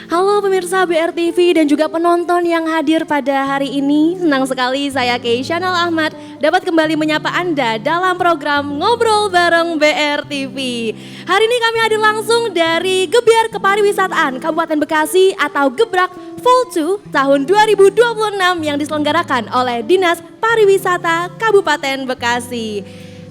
Halo pemirsa BRTV dan juga penonton yang hadir pada hari ini. Senang sekali saya Keisha Nal Ahmad dapat kembali menyapa Anda dalam program Ngobrol Bareng BRTV. Hari ini kami hadir langsung dari Gebyar Kepariwisataan Kabupaten Bekasi atau Gebrak Vol 2 tahun 2026 yang diselenggarakan oleh Dinas Pariwisata Kabupaten Bekasi.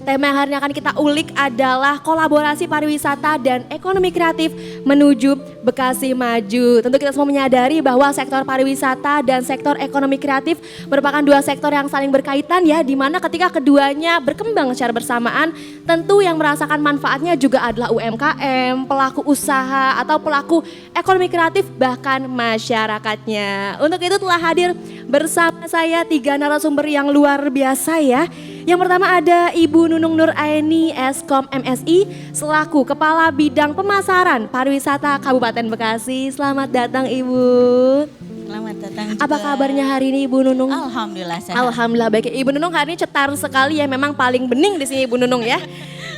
Tema yang hari ini akan kita ulik adalah kolaborasi pariwisata dan ekonomi kreatif menuju Bekasi Maju. Tentu kita semua menyadari bahwa sektor pariwisata dan sektor ekonomi kreatif merupakan dua sektor yang saling berkaitan ya, di mana ketika keduanya berkembang secara bersamaan, tentu yang merasakan manfaatnya juga adalah UMKM, pelaku usaha atau pelaku ekonomi kreatif bahkan masyarakatnya. Untuk itu telah hadir bersama saya 3 narasumber yang luar biasa ya. Yang pertama ada Ibu Nunung Nur Aini Eskom MSI selaku Kepala Bidang Pemasaran Pariwisata Kabupaten Bekasi. Selamat datang Ibu. Selamat datang juga. Apa kabarnya hari ini Ibu Nunung? Alhamdulillah sehat. Alhamdulillah baik. Ibu Nunung hari ini cetar sekali ya, memang paling bening di sini Ibu Nunung ya.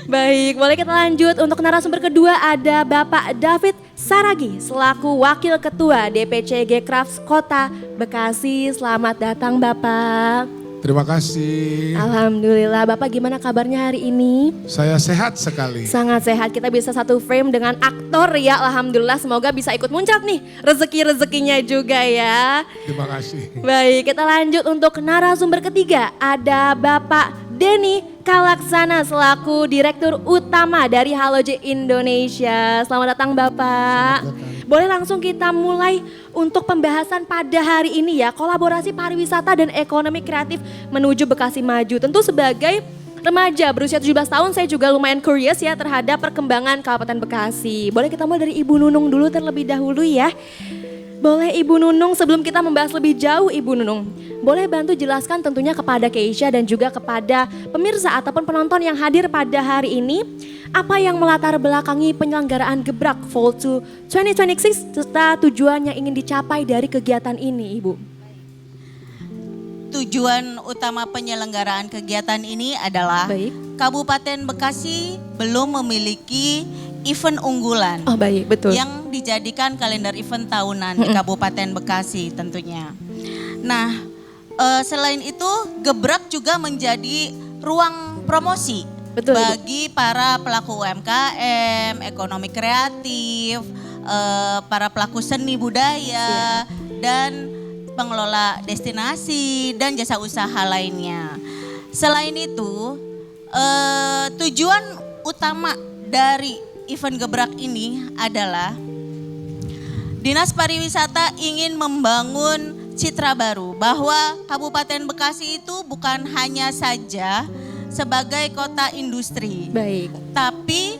Baik, boleh kita lanjut. Untuk narasumber kedua ada Bapak David Saragi selaku Wakil Ketua DPC Gcrafts Kota Bekasi. Selamat datang Bapak. Terima kasih. Alhamdulillah, Bapak gimana kabarnya hari ini? Saya sehat sekali. Sangat sehat, kita bisa satu frame dengan aktor ya, Alhamdulillah semoga bisa ikut muncrat nih rezeki-rezekinya juga ya. Terima kasih. Baik, kita lanjut untuk narasumber ketiga, ada Bapak Denny Kalaksana selaku Direktur Utama dari Haloje Indonesia. Selamat datang Bapak. Selamat datang. Boleh langsung kita mulai untuk pembahasan pada hari ini ya, kolaborasi pariwisata dan ekonomi kreatif menuju Bekasi Maju. Tentu sebagai remaja berusia 17 tahun saya juga lumayan curious ya terhadap perkembangan Kabupaten Bekasi. Boleh kita mulai dari Ibu Nunung dulu terlebih dahulu ya. Boleh Ibu Nunung, sebelum kita membahas lebih jauh Ibu Nunung, boleh bantu jelaskan tentunya kepada Keisha dan juga kepada pemirsa ataupun penonton yang hadir pada hari ini, apa yang melatar belakangi penyelenggaraan Gebrak Vol 2 2026 serta tujuan yang ingin dicapai dari kegiatan ini Ibu? Tujuan utama penyelenggaraan kegiatan ini adalah Baik. Kabupaten Bekasi belum memiliki event unggulan. Oh baik, betul. Yang dijadikan kalender event tahunan di Kabupaten Bekasi tentunya. Nah, selain itu Gebrak juga menjadi ruang promosi Betul, bagi para pelaku UMKM, ekonomi kreatif, para pelaku seni budaya dan pengelola destinasi dan jasa usaha lainnya. Selain itu, tujuan utama dari event Gebrak ini adalah Dinas Pariwisata ingin membangun citra baru bahwa Kabupaten Bekasi itu bukan hanya saja sebagai kota industri, Baik. tapi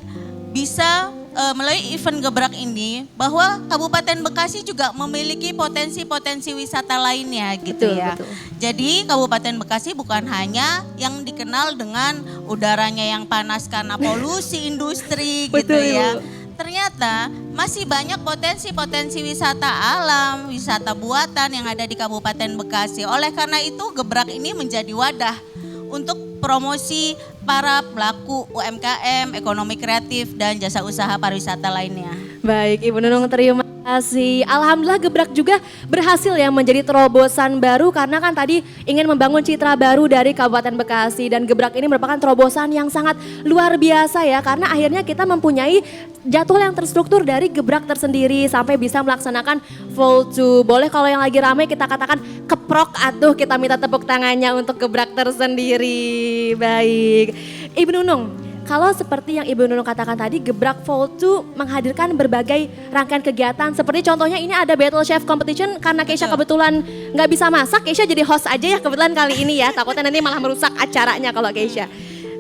bisa melalui event Gebrak ini bahwa Kabupaten Bekasi juga memiliki potensi-potensi wisata lainnya gitu Betul, ya. betul. Jadi Kabupaten Bekasi bukan hanya yang dikenal dengan udaranya yang panas karena polusi industri gitu Betul, ya. Ibu. Ternyata masih banyak potensi-potensi wisata alam, wisata buatan yang ada di Kabupaten Bekasi. Oleh karena itu Gebrak ini menjadi wadah untuk promosi para pelaku UMKM, ekonomi kreatif dan jasa usaha pariwisata lainnya. Baik, Ibu Nunung terima kasih. Alhamdulillah Gebrak juga berhasil ya menjadi terobosan baru karena kan tadi ingin membangun citra baru dari Kabupaten Bekasi dan Gebrak ini merupakan terobosan yang sangat luar biasa ya karena akhirnya kita mempunyai jadwal yang terstruktur dari Gebrak tersendiri sampai bisa melaksanakan Vol 2. Boleh kalau yang lagi ramai kita katakan keprok atuh, kita minta tepuk tangannya untuk Gebrak tersendiri. Baik, Ibu Nunung. Kalau seperti yang Ibu Nunung katakan tadi, Gebrak Vol 2 menghadirkan berbagai rangkaian kegiatan. Seperti contohnya ini ada Battle Chef Competition karena Keisha kebetulan nggak bisa masak, Keisha jadi host aja ya kebetulan kali ini ya. Takutnya nanti malah merusak acaranya kalau Keisha.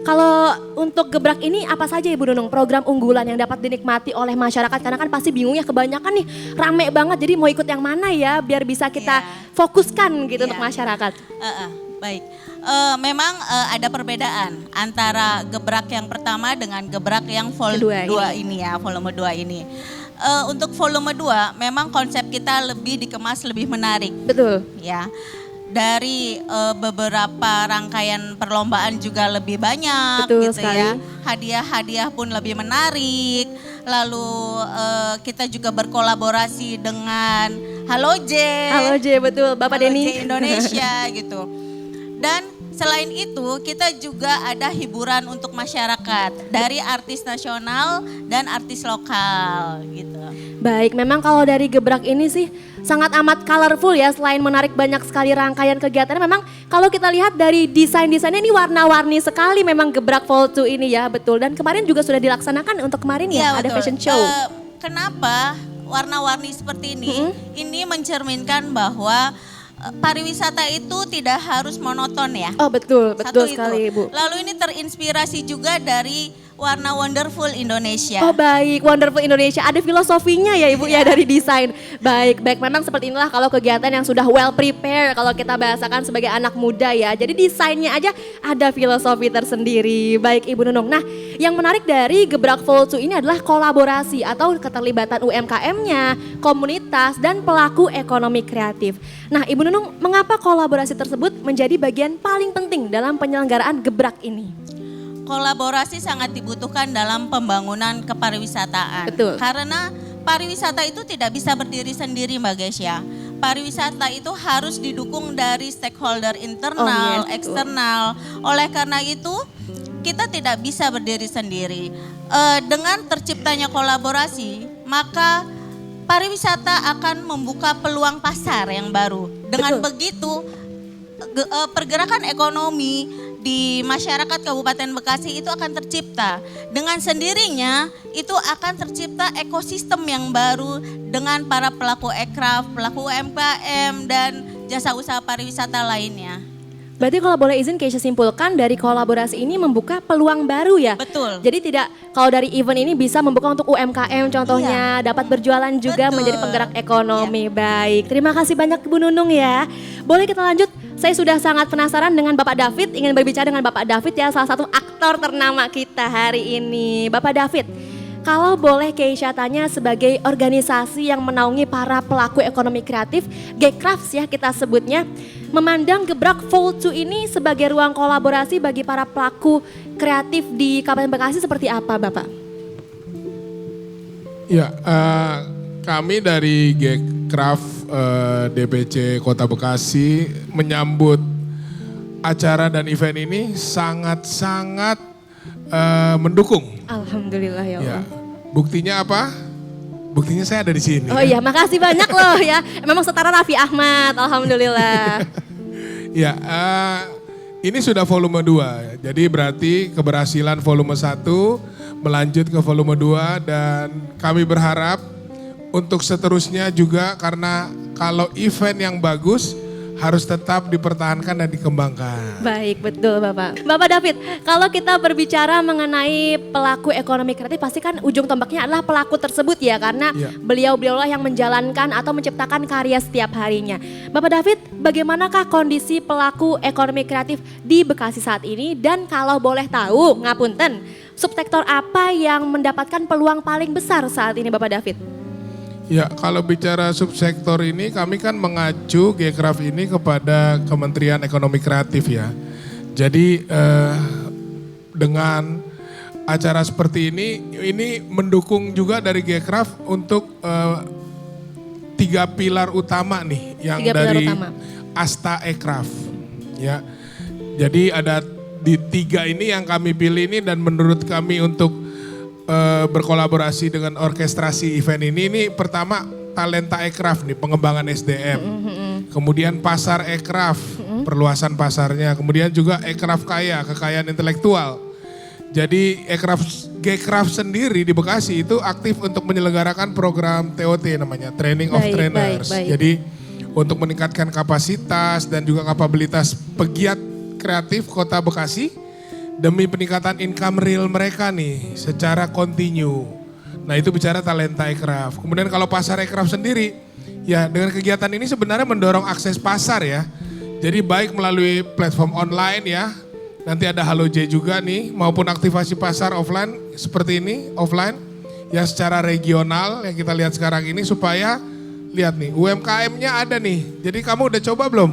Kalau untuk Gebrak ini apa saja Ibu Nunung program unggulan yang dapat dinikmati oleh masyarakat? Karena kan pasti bingung ya kebanyakan nih rame banget jadi mau ikut yang mana ya biar bisa kita fokuskan gitu untuk masyarakat. Baik, memang ada perbedaan antara Gebrak yang pertama dengan Gebrak yang Vol 2 ini ya, volume 2 ini. Untuk volume 2 memang konsep kita lebih dikemas lebih menarik. Betul. Ya. dari beberapa rangkaian perlombaan juga lebih banyak. Betul gitu sekali. ya. Hadiah-hadiah pun lebih menarik. Lalu kita juga berkolaborasi dengan Halo J. Halo J, betul Bapak Halo Denny. J Indonesia gitu. Dan selain itu kita juga ada hiburan untuk masyarakat dari artis nasional dan artis lokal gitu. Baik, memang kalau dari Gebrak ini sih sangat amat colorful ya, selain menarik banyak sekali rangkaian kegiatan. Memang kalau kita lihat dari desain-desainnya ini warna-warni sekali memang Gebrak Fall 2 ini ya, betul. Dan kemarin juga sudah dilaksanakan untuk kemarin ya, ada betul. fashion show. Kenapa warna-warni seperti ini? Ini mencerminkan bahwa pariwisata itu tidak harus monoton ya. Oh betul, betul Satu sekali itu. Bu. Lalu ini terinspirasi juga dari warna Wonderful Indonesia. Oh baik, Wonderful Indonesia. Ada filosofinya ya Ibu ya Iya. dari desain. Baik, baik. Memang seperti inilah kalau kegiatan yang sudah well prepare, kalau kita bahasakan sebagai anak muda ya. Jadi desainnya aja ada filosofi tersendiri. Baik Ibu Nunung. Nah, yang menarik dari Gebrak Fall 2 ini adalah kolaborasi atau keterlibatan UMKM-nya, komunitas, dan pelaku ekonomi kreatif. Nah Ibu Nunung, mengapa kolaborasi tersebut menjadi bagian paling penting dalam penyelenggaraan Gebrak ini? Kolaborasi sangat dibutuhkan dalam pembangunan kepariwisataan. Betul. Karena pariwisata itu tidak bisa berdiri sendiri Mbak Gesya. Pariwisata itu harus didukung dari stakeholder internal, Oh, yes, betul. eksternal. Oleh karena itu kita tidak bisa berdiri sendiri. Dengan terciptanya kolaborasi, maka pariwisata akan membuka peluang pasar yang baru. Dengan Betul. begitu pergerakan ekonomi di masyarakat Kabupaten Bekasi itu akan tercipta. Dengan sendirinya itu akan tercipta ekosistem yang baru dengan para pelaku ekraf, pelaku UMKM dan jasa usaha pariwisata lainnya. Berarti kalau boleh izin Keisha simpulkan dari kolaborasi ini membuka peluang baru ya? Betul. Jadi tidak, kalau dari event ini bisa membuka untuk UMKM contohnya, dapat berjualan juga Betul. menjadi penggerak ekonomi. Baik, terima kasih banyak Bu Nunung ya. Boleh kita lanjut, saya sudah sangat penasaran dengan Bapak David, ingin berbicara dengan Bapak David ya, salah satu aktor ternama kita hari ini. Bapak David, kalau boleh Keisha tanya sebagai organisasi yang menaungi para pelaku ekonomi kreatif, Gcrafts ya kita sebutnya, memandang Gebrak Fall 2 ini sebagai ruang kolaborasi bagi para pelaku kreatif di Kabupaten Bekasi seperti apa Bapak? Ya, kami dari Gcraft DPC Kota Bekasi menyambut acara dan event ini sangat-sangat mendukung. Alhamdulillah ya Allah. Ya, buktinya apa? Buktinya saya ada di sini. Oh iya, makasih banyak loh ya. Memang setara Raffi Ahmad, alhamdulillah. Ya, ini sudah volume 2. Jadi berarti keberhasilan volume 1 melanjut ke volume 2 dan kami berharap untuk seterusnya juga karena kalau event yang bagus harus tetap dipertahankan dan dikembangkan. Baik, betul Bapak. Bapak David, kalau kita berbicara mengenai pelaku ekonomi kreatif pasti kan ujung tombaknya adalah pelaku tersebut ya. Karena Iya. beliau-beliaulah yang menjalankan atau menciptakan karya setiap harinya. Bapak David, bagaimanakah kondisi pelaku ekonomi kreatif di Bekasi saat ini? Dan kalau boleh tahu, ngapunten, subsektor apa yang mendapatkan peluang paling besar saat ini Bapak David? Ya, kalau bicara subsektor ini kami kan mengacu Gcraft ini kepada Kementerian Ekonomi Kreatif ya. Jadi dengan acara seperti ini mendukung juga dari Gcraft untuk 3 pilar utama nih yang 3 pilar dari utama. Asta Ekraf ya. Jadi ada di 3 ini yang kami pilih ini dan menurut kami untuk berkolaborasi dengan orkestrasi event ini pertama talenta ekraf nih, pengembangan SDM. Kemudian pasar ekraf, perluasan pasarnya. Kemudian juga ekraf kaya, kekayaan intelektual. Jadi Gcraft sendiri di Bekasi itu aktif untuk menyelenggarakan program TOT namanya, Training of Baik, Trainers. baik. Jadi untuk meningkatkan kapasitas dan juga kapabilitas pegiat kreatif Kota Bekasi demi peningkatan income real mereka nih secara kontinu. Nah itu bicara talenta ekraf. Kemudian kalau pasar ekraf sendiri, ya dengan kegiatan ini sebenarnya mendorong akses pasar ya. Jadi baik melalui platform online ya, nanti ada Halo J juga nih, maupun aktivasi pasar offline seperti ini, offline, ya secara regional yang kita lihat sekarang ini supaya lihat nih UMKM-nya ada nih. Jadi kamu udah coba belum?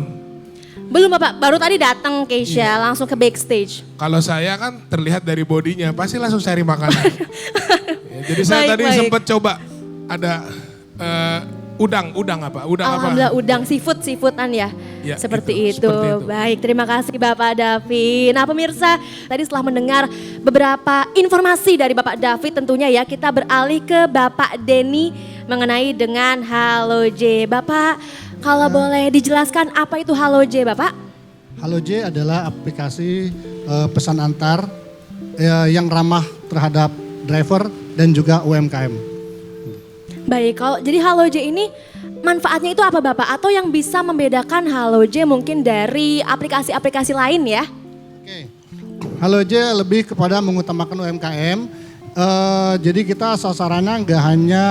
Belum Bapak, baru tadi datang Keisha langsung ke backstage. Kalau saya kan terlihat dari bodinya, pasti langsung cari makanan. Ya, jadi saya Baik, tadi baik. sempat coba ada udang apa? Alhamdulillah udang seafoodan ya. Ya, seperti itu, itu. seperti itu. Baik, terima kasih Bapak David. Nah pemirsa, tadi setelah mendengar beberapa informasi dari Bapak David tentunya ya, kita beralih ke Bapak Denny mengenai dengan Halo J. Bapak, kalau boleh dijelaskan apa itu Halo J, Bapak? Halo J adalah aplikasi pesan antar yang ramah terhadap driver dan juga UMKM. Baik, kalau jadi Halo J ini manfaatnya itu apa Bapak? Atau yang bisa membedakan Halo J mungkin dari aplikasi-aplikasi lain ya? Oke. Halo J lebih kepada mengutamakan UMKM. Jadi kita sasarannya nggak hanya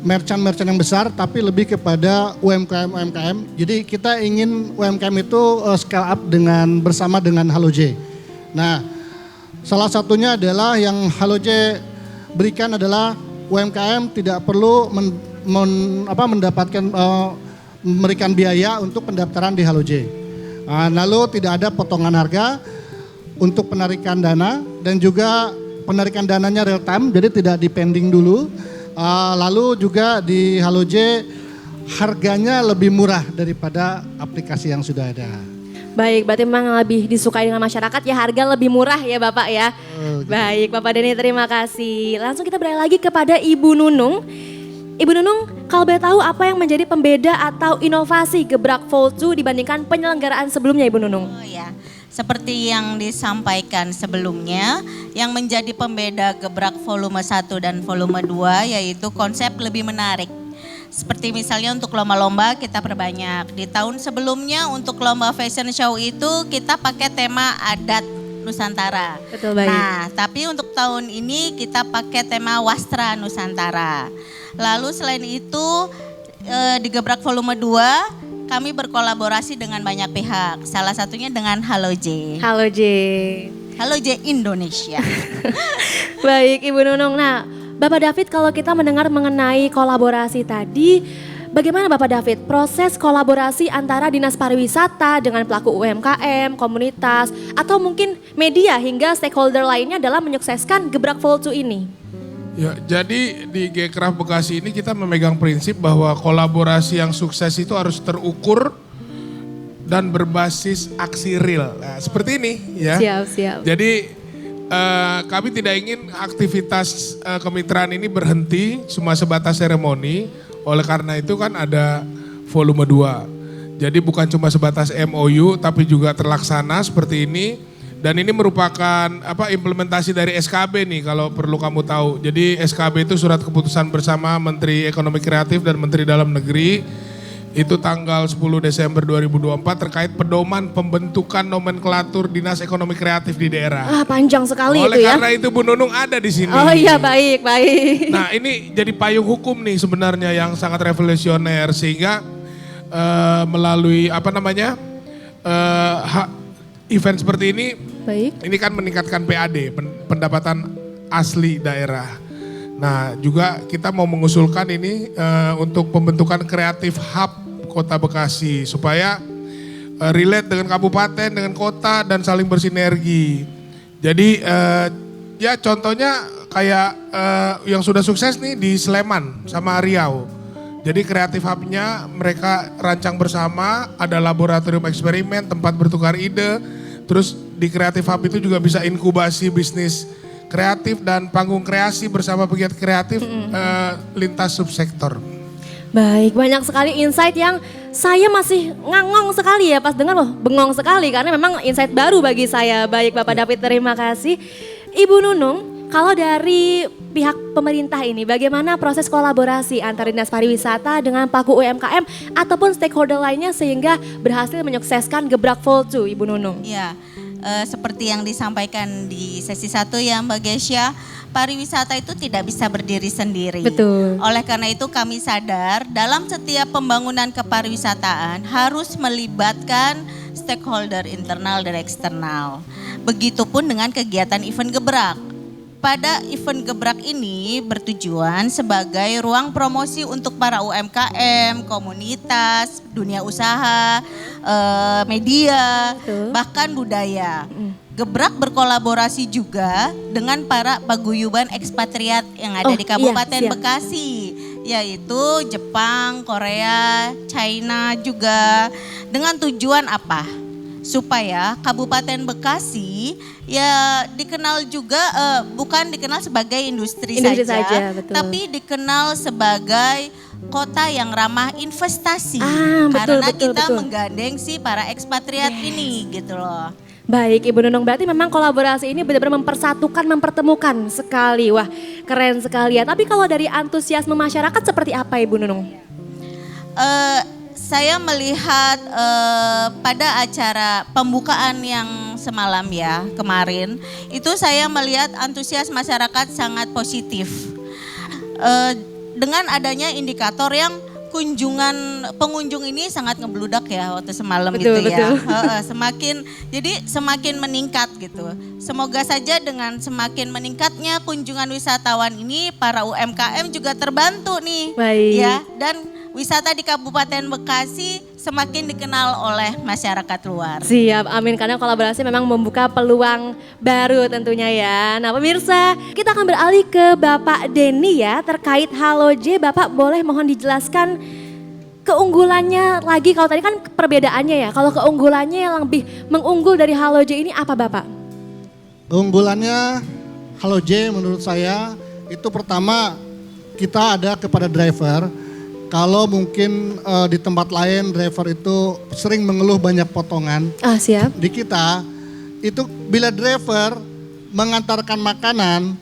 merchant-merchant yang besar, tapi lebih kepada UMKM. Jadi kita ingin UMKM itu scale up bersama dengan Halo J. Nah, salah satunya adalah yang Halo J berikan adalah UMKM tidak perlu memberikan biaya untuk pendaftaran di Halo J. Lalu tidak ada potongan harga untuk penarikan dana dan juga penarikan dananya real time, jadi tidak dipending dulu. Lalu juga di Halo J harganya lebih murah daripada aplikasi yang sudah ada. Baik, berarti memang lebih disukai dengan masyarakat ya, harga lebih murah ya Bapak ya. Baik, Bapak Denny terima kasih. Langsung kita beralih lagi kepada Ibu Nunung. Ibu Nunung, kalau boleh tahu apa yang menjadi pembeda atau inovasi Gebrak Vol 2 dibandingkan penyelenggaraan sebelumnya Ibu Nunung? Oh ya, seperti yang disampaikan sebelumnya, yang menjadi pembeda Gebrak volume 1 dan volume 2 yaitu konsep lebih menarik. Seperti misalnya untuk lomba-lomba kita perbanyak. Di tahun sebelumnya untuk lomba fashion show itu kita pakai tema adat Nusantara. Betul, baik. Nah, tapi untuk tahun ini kita pakai tema wastra Nusantara. Lalu selain itu di Gebrak volume 2 kami berkolaborasi dengan banyak pihak. Salah satunya dengan Halo J. Halo J. Halo J Indonesia. Baik Ibu Nunung, nah Bapak David kalau kita mendengar mengenai kolaborasi tadi, bagaimana Bapak David proses kolaborasi antara Dinas Pariwisata dengan pelaku UMKM, komunitas, atau mungkin media hingga stakeholder lainnya dalam menyukseskan Gebrak Vol 2 ini? Ya, jadi di Gcraft Bekasi ini kita memegang prinsip bahwa kolaborasi yang sukses itu harus terukur dan berbasis aksi real. Nah, seperti ini ya. Siap. Jadi kami tidak ingin aktivitas kemitraan ini berhenti cuma sebatas seremoni. Oleh karena itu kan ada volume 2. Jadi bukan cuma sebatas MOU tapi juga terlaksana seperti ini. Dan ini merupakan implementasi dari SKB nih kalau perlu kamu tahu. Jadi SKB itu surat keputusan bersama Menteri Ekonomi Kreatif dan Menteri Dalam Negeri. Itu tanggal 10 Desember 2024 terkait pedoman pembentukan nomenklatur Dinas Ekonomi Kreatif di daerah. Panjang sekali Oleh itu ya. karena itu Bu Nunung ada di sini. Oh iya baik. Nah ini jadi payung hukum nih sebenarnya yang sangat revolusioner sehingga melalui event seperti ini. Baik. Ini kan meningkatkan PAD, pendapatan asli daerah. Nah juga kita mau mengusulkan ini untuk pembentukan kreatif hub Kota Bekasi supaya relate dengan kabupaten, dengan kota dan saling bersinergi. Jadi ya contohnya kayak yang sudah sukses nih di Sleman sama Riau. Jadi kreatif hubnya mereka rancang bersama, ada laboratorium eksperimen, tempat bertukar ide. Terus di kreatif hub itu juga bisa inkubasi bisnis kreatif dan panggung kreasi bersama pegiat kreatif lintas subsektor. Baik, banyak sekali insight yang saya masih ngangong sekali ya pas dengar bengong sekali karena memang insight baru bagi saya. Baik Bapak David, terima kasih. Ibu Nunung, kalau dari pihak pemerintah ini bagaimana proses kolaborasi antara Dinas Pariwisata dengan pelaku UMKM ataupun stakeholder lainnya sehingga berhasil menyukseskan Gebrak Vol 2 Ibu Nunung? Ya, seperti yang disampaikan di sesi 1 ya Mbak Gesya, pariwisata itu tidak bisa berdiri sendiri. Betul. Oleh karena itu kami sadar dalam setiap pembangunan kepariwisataan harus melibatkan stakeholder internal dan eksternal. Begitupun dengan kegiatan event Gebrak. pada event Gebrak ini bertujuan sebagai ruang promosi untuk para UMKM, komunitas, dunia usaha, media, Betul. bahkan budaya. Gebrak berkolaborasi juga dengan para paguyuban ekspatriat yang ada Oh, di Kabupaten iya, siap. Bekasi, yaitu Jepang, Korea, China juga. Dengan tujuan apa? Supaya Kabupaten Bekasi ya dikenal juga bukan dikenal sebagai industri saja, betul. tapi dikenal sebagai kota yang ramah investasi. Betul, Karena betul, kita betul. menggandeng si para ekspatriat ini gitu loh. Baik Ibu Nunung, berarti memang kolaborasi ini benar-benar mempersatukan, mempertemukan sekali. Wah, keren sekali ya. Tapi kalau dari antusiasme masyarakat seperti apa Ibu Nunung? Saya melihat pada acara pembukaan yang semalam ya kemarin, itu saya melihat antusias masyarakat sangat positif. Dengan adanya indikator yang pengunjung ini sangat ngebludak ya waktu semalam Betul, gitu ya. betul. Semakin meningkat gitu. Semoga saja dengan semakin meningkatnya kunjungan wisatawan ini para UMKM juga terbantu nih. Baik. Ya, dan wisata di Kabupaten Bekasi semakin dikenal oleh masyarakat luar. Siap, amin. Karena kolaborasi memang membuka peluang baru tentunya ya. Nah pemirsa, kita akan beralih ke Bapak Denny ya terkait Haloje. Bapak boleh mohon dijelaskan keunggulannya lagi. Kalau tadi kan perbedaannya ya, kalau keunggulannya yang lebih mengunggul dari Haloje ini apa Bapak? Unggulannya Haloje menurut saya itu pertama kita ada kepada driver. Kalau mungkin di tempat lain driver itu sering mengeluh banyak potongan. Siap. Di kita itu bila driver mengantarkan makanan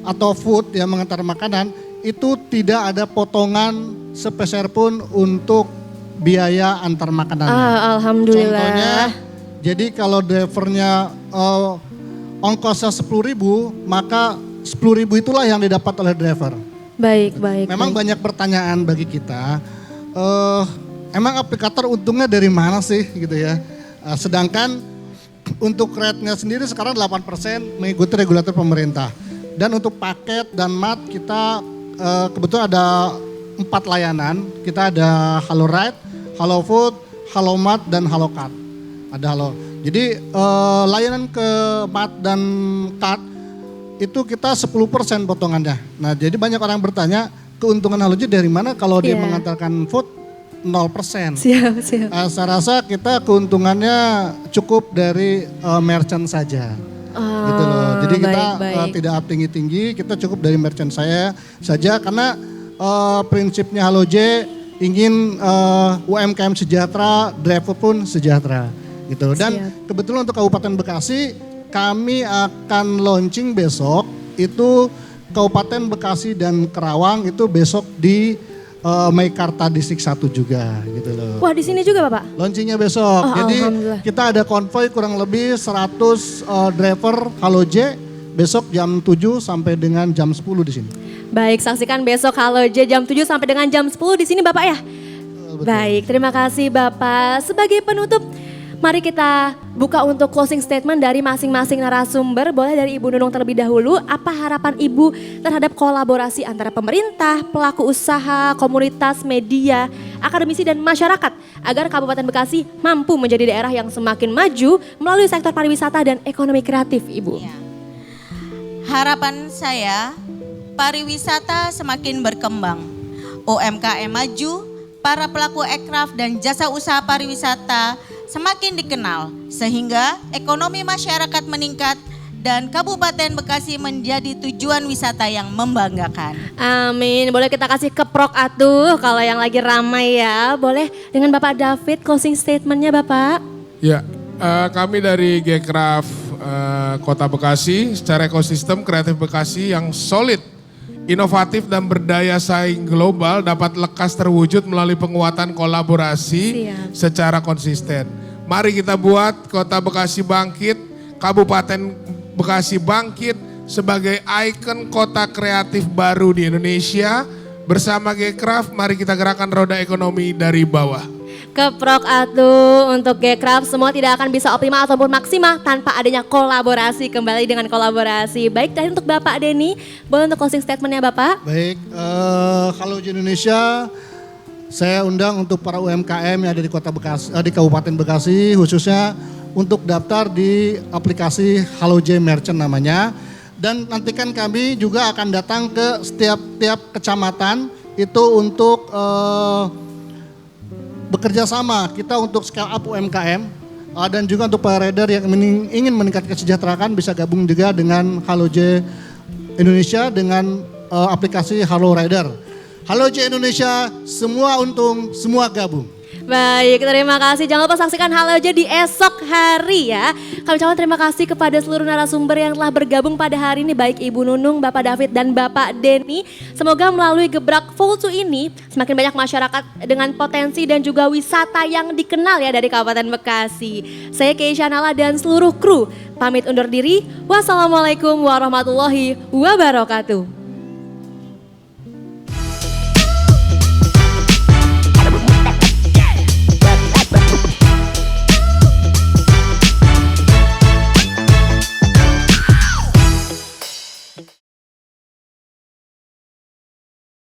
atau food ya mengantar makanan itu tidak ada potongan sepeser pun untuk biaya antar makanannya. Alhamdulillah. Contohnya jadi kalau drivernya ongkosnya 10.000 maka 10.000 itulah yang didapat oleh driver. Baik, baik. Memang baik. banyak pertanyaan bagi kita, emang aplikator untungnya dari mana sih gitu ya. Sedangkan untuk rate-nya sendiri sekarang 8% mengikuti regulator pemerintah. Dan untuk paket dan mat kita kebetulan ada 4 layanan. Kita ada Halo Ride, Halo Food, Halo Mat, dan Halo Card. Ada Halo. Jadi layanan ke mat dan card itu kita 10% potongannya. Nah jadi banyak orang bertanya keuntungan Haloje dari mana kalau dia Iya. mengantarkan food 0%. Siap, siap. Saya rasa kita keuntungannya cukup dari merchant saja. Gitu loh. Jadi kita tidak up tinggi-tinggi, kita cukup dari merchant saya saja karena prinsipnya Haloje ingin UMKM sejahtera, driver pun sejahtera. Gitu. Dan Siap. kebetulan untuk Kabupaten Bekasi kami akan launching besok itu Kabupaten Bekasi dan Kerawang itu besok di Meikarta Distrik 1 juga gitu loh. Wah di sini juga Bapak? Launchingnya besok. Jadi Alhamdulillah. kita ada konvoy kurang lebih 100 driver Haloje besok jam 7 sampai dengan jam 10 di sini. Baik, saksikan besok Haloje jam 7 sampai dengan jam 10 di sini Bapak ya? Betul. Baik, terima kasih Bapak. Sebagai penutup, mari kita buka untuk closing statement dari masing-masing narasumber. Boleh dari Ibu Nunung terlebih dahulu, apa harapan Ibu terhadap kolaborasi antara pemerintah, pelaku usaha, komunitas, media, akademisi dan masyarakat agar Kabupaten Bekasi mampu menjadi daerah yang semakin maju melalui sektor pariwisata dan ekonomi kreatif Ibu? Ya. Harapan saya pariwisata semakin berkembang, UMKM maju, para pelaku ekraf dan jasa usaha pariwisata semakin dikenal sehingga ekonomi masyarakat meningkat dan Kabupaten Bekasi menjadi tujuan wisata yang membanggakan. Amin. Boleh kita kasih keprok atuh kalau yang lagi ramai ya. Boleh dengan Bapak David closing statementnya Bapak. Ya, kami dari Gcraft Kota Bekasi secara ekosistem kreatif Bekasi yang solid, inovatif dan berdaya saing global dapat lekas terwujud melalui penguatan kolaborasi secara konsisten. Mari kita buat Kota Bekasi bangkit, Kabupaten Bekasi bangkit sebagai ikon kota kreatif baru di Indonesia. Bersama Gcraft, mari kita gerakan roda ekonomi dari bawah. Keprok atuh untuk Gekraf semua tidak akan bisa optimal ataupun maksimal tanpa adanya kolaborasi, kembali dengan kolaborasi. Baik, tadi untuk Bapak Denny, boleh untuk closing statementnya Bapak? Baik, Haloje Indonesia, saya undang untuk para UMKM yang ada di Kota Bekasi, di Kabupaten Bekasi, khususnya untuk daftar di aplikasi Haloje Merchant namanya. Dan nantikan kami juga akan datang ke setiap kecamatan itu untuk bekerja sama kita untuk scale up UMKM dan juga untuk para rider yang ingin meningkatkan kesejahteraan bisa gabung juga dengan Haloje Indonesia dengan aplikasi Halo Rider. Haloje Indonesia, semua untung, semua gabung. Baik, terima kasih. Jangan lupa saksikan Haloje di esok hari ya. Kami ucapkan terima kasih kepada seluruh narasumber yang telah bergabung pada hari ini, baik Ibu Nunung, Bapak David, dan Bapak Denny. Semoga melalui Gebrak Voltu ini semakin banyak masyarakat dengan potensi dan juga wisata yang dikenal ya dari Kabupaten Bekasi. Saya Keisha Nala dan seluruh kru pamit undur diri. Wassalamualaikum warahmatullahi wabarakatuh.